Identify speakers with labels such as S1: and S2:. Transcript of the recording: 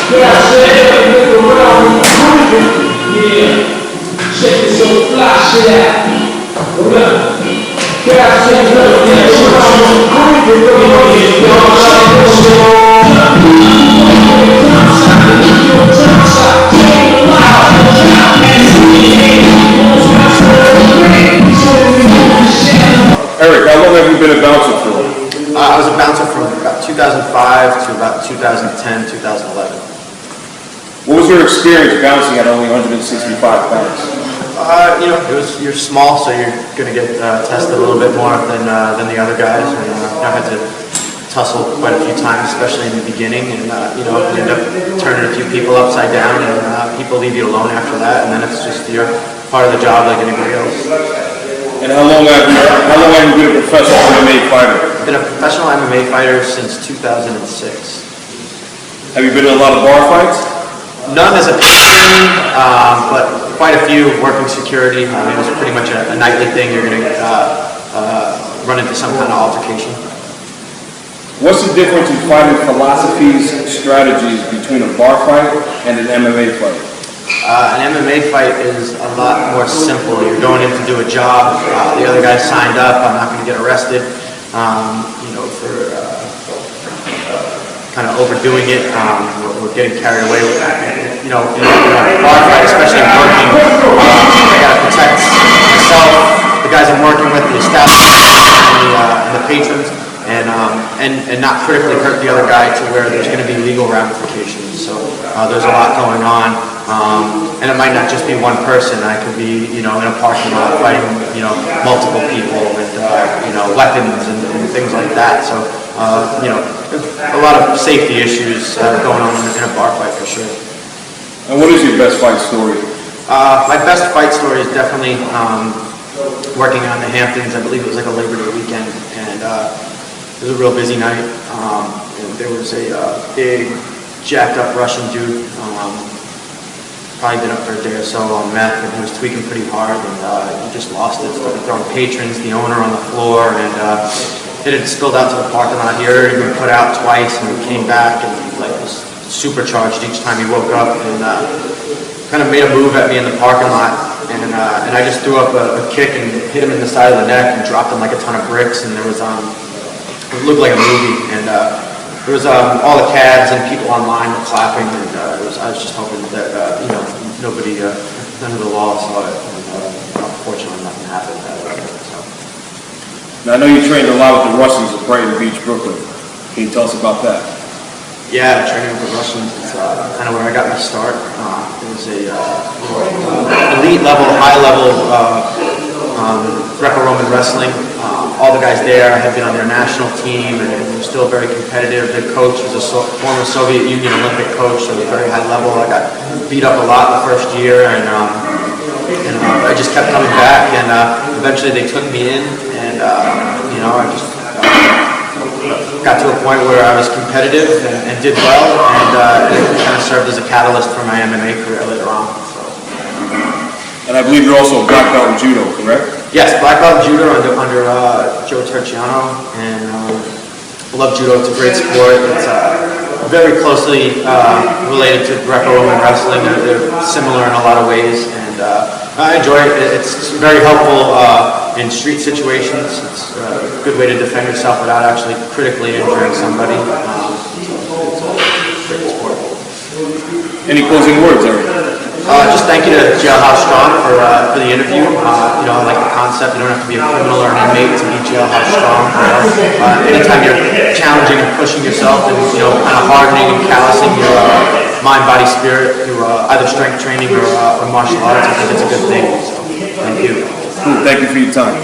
S1: Eric, how long have you been a bouncer for?
S2: I was a bouncer from about 2005 to about 2010, 2011.
S1: What was your experience bouncing at only 165 pounds?
S2: You're small, so you're going to get tested a little bit more than the other guys. And, I had to tussle quite a few times, especially in the beginning. And you end up turning a few people upside down, and people leave you alone after that. And then it's just your part of the job, like anybody else.
S1: And how long have you been a professional MMA fighter?
S2: I've been a professional MMA fighter since 2006.
S1: Have you been in a lot of bar fights?
S2: None as a patron, but quite a few working security. It was pretty much a nightly thing. You're going to run into some kind of altercation.
S1: What's the difference in fighting philosophies, strategies between a bar fight and an MMA fight?
S2: An MMA fight is a lot more simple. You're going in to do a job. The other guy signed up. I'm not going to get arrested. For kind of overdoing it. We're getting carried away with that. In a bar fight, especially working, I got to protect myself, the guys I'm working with, the establishment, and the patrons, and not critically hurt the other guy to where there's going to be legal ramifications. So there's a lot going on, and it might not just be one person. I could be, in a parking lot fighting, multiple people with, weapons and things like that. So, a lot of safety issues going on in a bar fight for sure.
S1: And what is your best fight story?
S2: My best fight story is definitely working on the Hamptons. I believe it was like a Labor Day weekend, and it was a real busy night. And there was a big, jacked up Russian dude, probably been up for a day or so on meth, and he was tweaking pretty hard, and he just lost it. Started throwing patrons, the owner on the floor, and it had spilled out to the parking lot here. He had been put out twice, and he came back and was supercharged each time he woke up, and kind of made a move at me in the parking lot, and I just threw up a kick and hit him in the side of the neck and dropped him like a ton of bricks, and there was it looked like a movie, and there was all the cabs and people online were clapping, and I was just hoping that nobody, none of the law saw it, and unfortunately nothing happened.
S1: Now, I know you trained a lot with the Russians at Brighton Beach, Brooklyn. Can you tell us about that?
S2: Yeah, training with the Russians is kind of where I got my start. It was a elite level, high level Greco-Roman wrestling. All the guys there had been on their national team, and were still very competitive. The coach was a former Soviet Union Olympic coach, so it was very high level. I got beat up a lot the first year, and I just kept coming back, and eventually they took me in, and I just got to a point where I was competitive and did well, and it kind of served as a catalyst for my MMA career later on. So.
S1: And I believe you're also a black belt in judo, correct?
S2: Yes, black belt in judo under Joe Terciano, and I love judo. It's a great sport. It's very closely related to Greco-Roman wrestling. They're similar in a lot of ways, and I enjoy it. It's very helpful in street situations. It's a good way to defend yourself without actually critically injuring somebody. It's a great sport.
S1: Any closing words, Eric?
S2: Just thank you to Jailhouse Strong for the interview. I like the concept. You don't have to be a criminal or an inmate to be Jailhouse Strong. Anytime you're challenging and pushing yourself and kind of hardening and callousing your mind, body, spirit through either strength training or martial arts, I think it's a good thing. So, thank you.
S1: Cool. Thank you for your time.